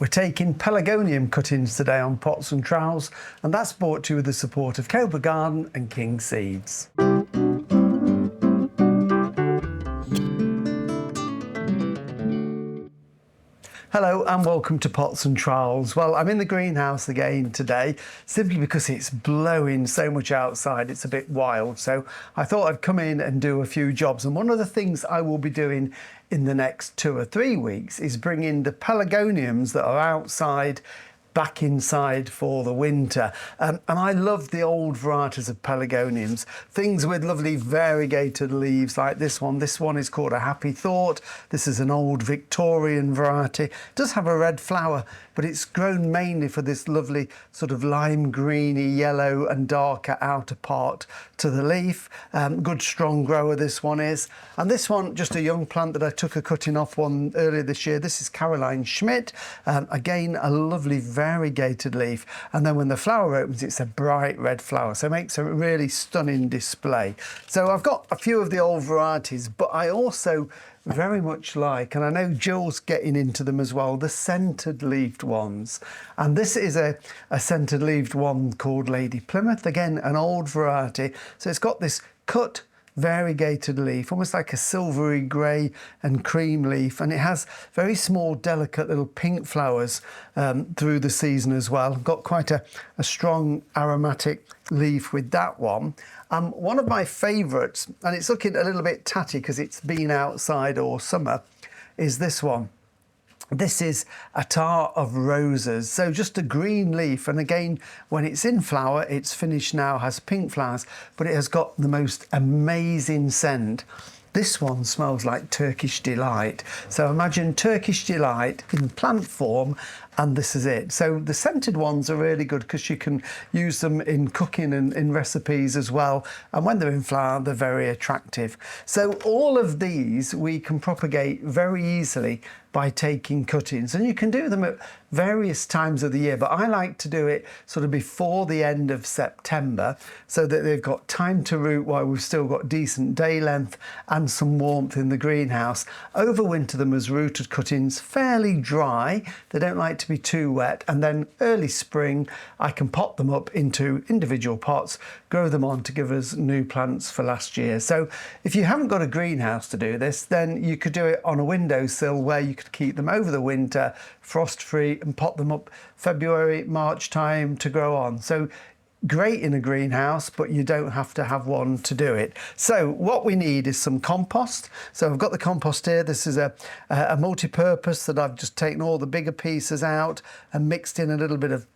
We're taking pelargonium cuttings today on Pots and Trowels, and that's brought to you with the support of Cobra Garden and King Seeds. Hello and welcome to Pots and Trowels. Well, I'm in the greenhouse again today simply because it's blowing so much outside. It's a bit wild, so I thought I'd come in and do a few jobs. And one of the things I will be doing in the next 2 or 3 weeks is bringing the pelargoniums that are outside back inside for the winter. And I love the old varieties of pelargoniums, things with lovely variegated leaves like this one. This one is called a Happy Thought. This is an old Victorian variety. It does have a red flower, but it's grown mainly for this lovely sort of lime greeny yellow and darker outer part to the leaf. Good strong grower this one is. And this one, just a young plant that I took a cutting off one earlier this year. This is Caroline Schmidt. Again, a lovely variegated leaf, and then when the flower opens it's a bright red flower, so it makes a really stunning display. So I've got a few of the old varieties, but I also very much like, and I know Jill's getting into them as well, the centred leafed ones. And this is a centred leafed one called Lady Plymouth, again an old variety. So it's got this cut variegated leaf, almost like a silvery grey and cream leaf, and it has very small delicate little pink flowers through the season as well. Got quite a strong aromatic leaf with that one. One of my favourites, and it's looking a little bit tatty because it's been outside all summer, is this one. This is Attar of Roses, so just a green leaf, and again when it's in flower, it's finished now, has pink flowers, but it has got the most amazing scent. This one smells like Turkish Delight, so imagine Turkish Delight in plant form, and this is it. So the scented ones are really good because you can use them in cooking and in recipes as well, and when they're in flower they're very attractive. So all of these we can propagate very easily by taking cuttings, and you can do them at various times of the year, but I like to do it sort of before the end of September so that they've got time to root while we've still got decent day length and some warmth in the greenhouse. Overwinter them as rooted cuttings, fairly dry, they don't like to be too wet, and then early spring I can pot them up into individual pots, grow them on to give us new plants for last year. So if you haven't got a greenhouse to do this, then you could do it on a windowsill where you could keep them over the winter, frost free, and pot them up February, March time to grow on. So great in a greenhouse, but you don't have to have one to do it. So what we need is some compost. So I've got the compost here. This is a multi-purpose that I've just taken all the bigger pieces out and mixed in a little bit of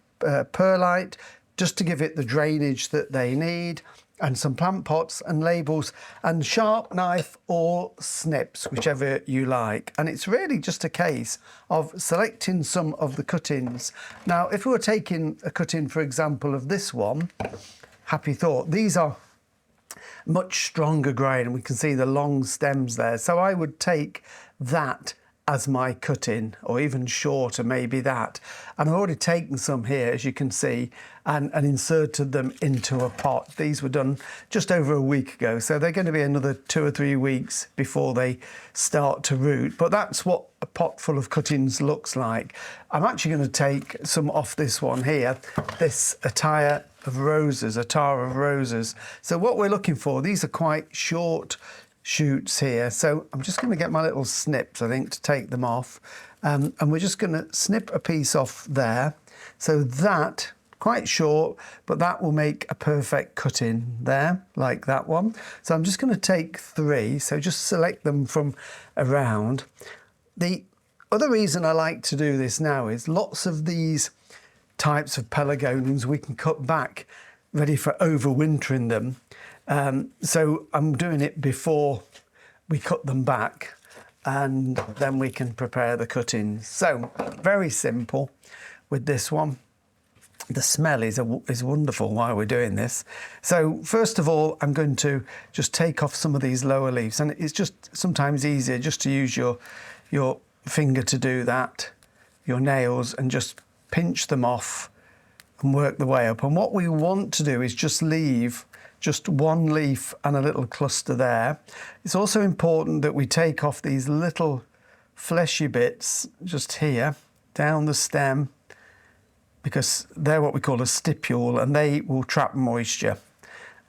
perlite just to give it the drainage that they need, and some plant pots and labels and sharp knife or snips, whichever you like. And it's really just a case of selecting some of the cuttings. Now, if we were taking a cutting, for example, of this one, Happy Thought, these are much stronger grain and we can see the long stems there. So I would take that as my cutting, or even shorter, maybe that. And I've already taken some here, as you can see, and inserted them into a pot. These were done just over a week ago, so they're going to be another 2 or 3 weeks before they start to root. But that's what a pot full of cuttings looks like. I'm actually going to take some off this one here, this Attar of Roses. So what we're looking for, these are quite short shoots here, so I'm just going to get my little snips, I think, to take them off, and we're just going to snip a piece off there. So that, quite short, but that will make a perfect cutting there, like that one. So I'm just going to take 3, so just select them from around. The other reason I like to do this now is lots of these types of pelargoniums we can cut back ready for overwintering them. So I'm doing it before we cut them back, and then we can prepare the cuttings. So very simple with this one. The smell is wonderful while we're doing this. So first of all, I'm going to just take off some of these lower leaves, and it's just sometimes easier just to use your finger to do that, your nails, and just pinch them off and work the way up. And what we want to do is just leave just one leaf and a little cluster there. It's also important that we take off these little fleshy bits just here down the stem, because they're what we call a stipule, and they will trap moisture,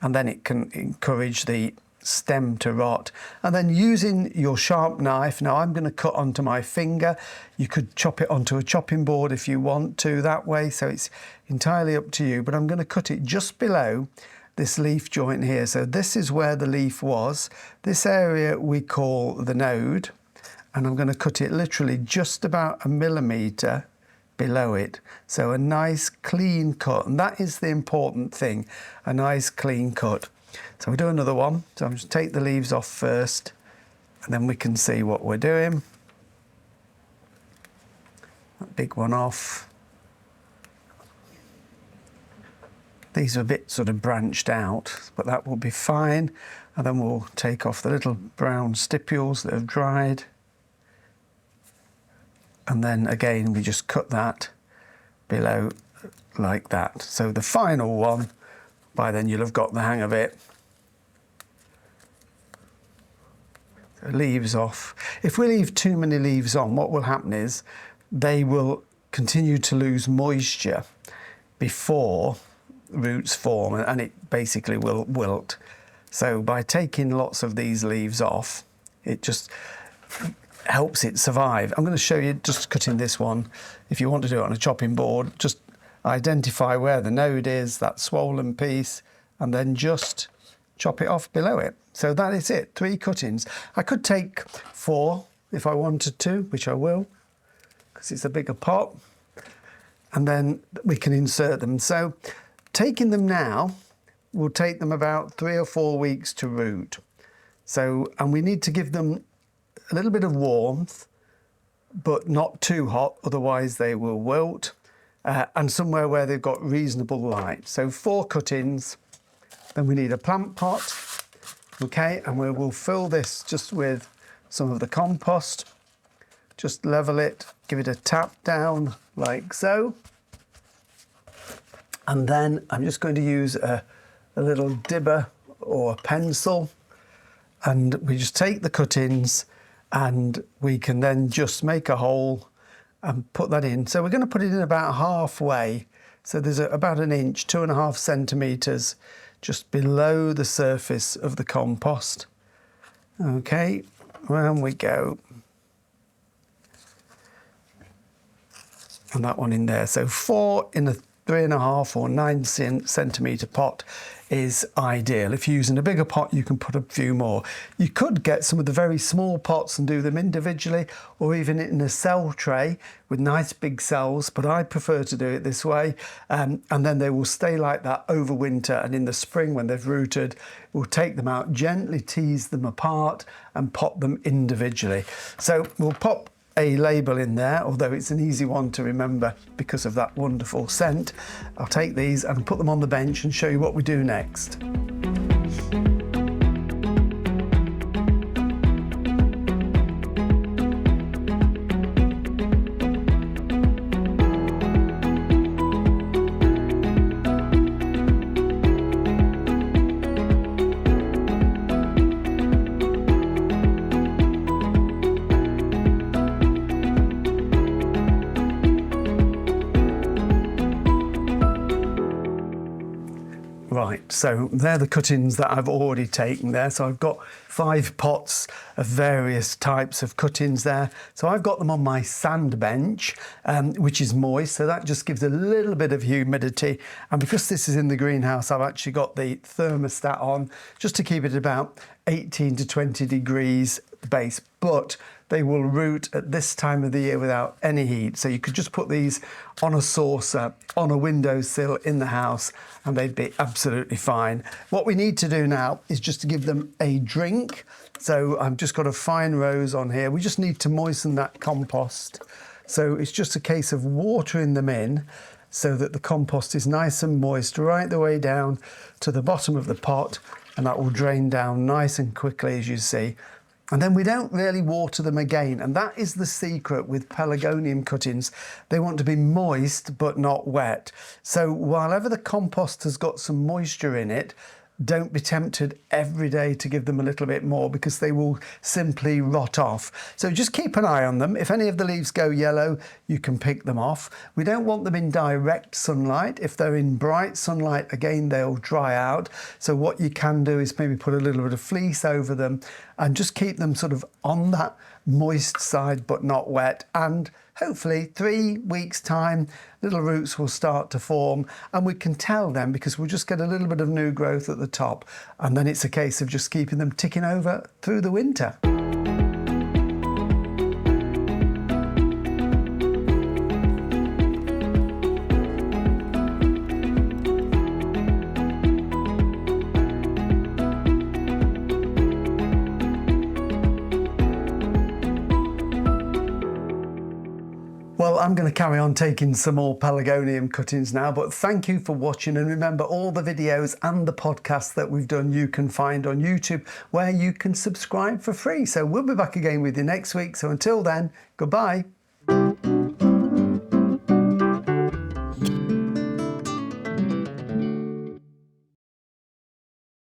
and then it can encourage the stem to rot. And then using your sharp knife, now I'm going to cut onto my finger. You could chop it onto a chopping board if you want to that way, so it's entirely up to you, but I'm going to cut it just below this leaf joint here. So this is where the leaf was. This area we call the node, and I'm going to cut it literally just about 1 millimetre below it. So a nice clean cut, and that is the important thing, a nice clean cut. So we do another one. So I'm just take the leaves off first, and then we can see what we're doing. That big one off. These are a bit sort of branched out, but that will be fine. And then we'll take off the little brown stipules that have dried. And then again, we just cut that below like that. So the final one, by then you'll have got the hang of it. So leaves off. If we leave too many leaves on, what will happen is they will continue to lose moisture before roots form, and it basically will wilt. So by taking lots of these leaves off, it just helps it survive. I'm going to show you just cutting this one. If you want to do it on a chopping board, just identify where the node is, that swollen piece, and then just chop it off below it. So that is it, 3 cuttings. I could take 4 if I wanted to, which I will, because it's a bigger pot, and then we can insert them. So taking them now will take them about 3 or 4 weeks to root. So, and we need to give them a little bit of warmth, but not too hot, otherwise they will wilt, and somewhere where they've got reasonable light. So 4 cuttings. Then we need a plant pot, okay, and we will fill this just with some of the compost. Just level it, give it a tap down like so. And then I'm just going to use a little dibber or a pencil, and we just take the cuttings and we can then just make a hole and put that in. So we're going to put it in about halfway. So there's about 1 inch, 2.5 centimetres just below the surface of the compost. Okay, round we go. And that one in there. So 4 in a 3.5 or 9 centimetre pot is ideal. If you're using a bigger pot, you can put a few more. You could get some of the very small pots and do them individually, or even in a cell tray with nice big cells, but I prefer to do it this way. And then they will stay like that over winter, and in the spring when they've rooted, we'll take them out, gently tease them apart and pot them individually. So we'll pop a label in there, although it's an easy one to remember because of that wonderful scent. I'll take these and put them on the bench and show you what we do next. Right, so they're the cuttings that I've already taken there. So I've got 5 pots of various types of cuttings there. So I've got them on my sand bench, which is moist, so that just gives a little bit of humidity. And because this is in the greenhouse, I've actually got the thermostat on just to keep it about 18 to 20 degrees base. But they will root at this time of the year without any heat. So you could just put these on a saucer, on a windowsill in the house, and they'd be absolutely fine. What we need to do now is just to give them a drink. So I've just got a fine rose on here. We just need to moisten that compost. So it's just a case of watering them in so that the compost is nice and moist right the way down to the bottom of the pot, and that will drain down nice and quickly, as you see. And then we don't really water them again. And that is the secret with pelargonium cuttings. They want to be moist, but not wet. So while ever the compost has got some moisture in it, don't be tempted every day to give them a little bit more because they will simply rot off. So just keep an eye on them. If any of the leaves go yellow, you can pick them off. We don't want them in direct sunlight. If they're in bright sunlight, again, they'll dry out. So what you can do is maybe put a little bit of fleece over them and just keep them sort of on that moist side but not wet, and hopefully 3 weeks time little roots will start to form, and we can tell them because we'll just get a little bit of new growth at the top, and then it's a case of just keeping them ticking over through the winter. Well, I'm going to carry on taking some more pelargonium cuttings now, but thank you for watching, and remember, all the videos and the podcasts that we've done you can find on YouTube, where you can subscribe for free. So we'll be back again with you next week. So until then, goodbye.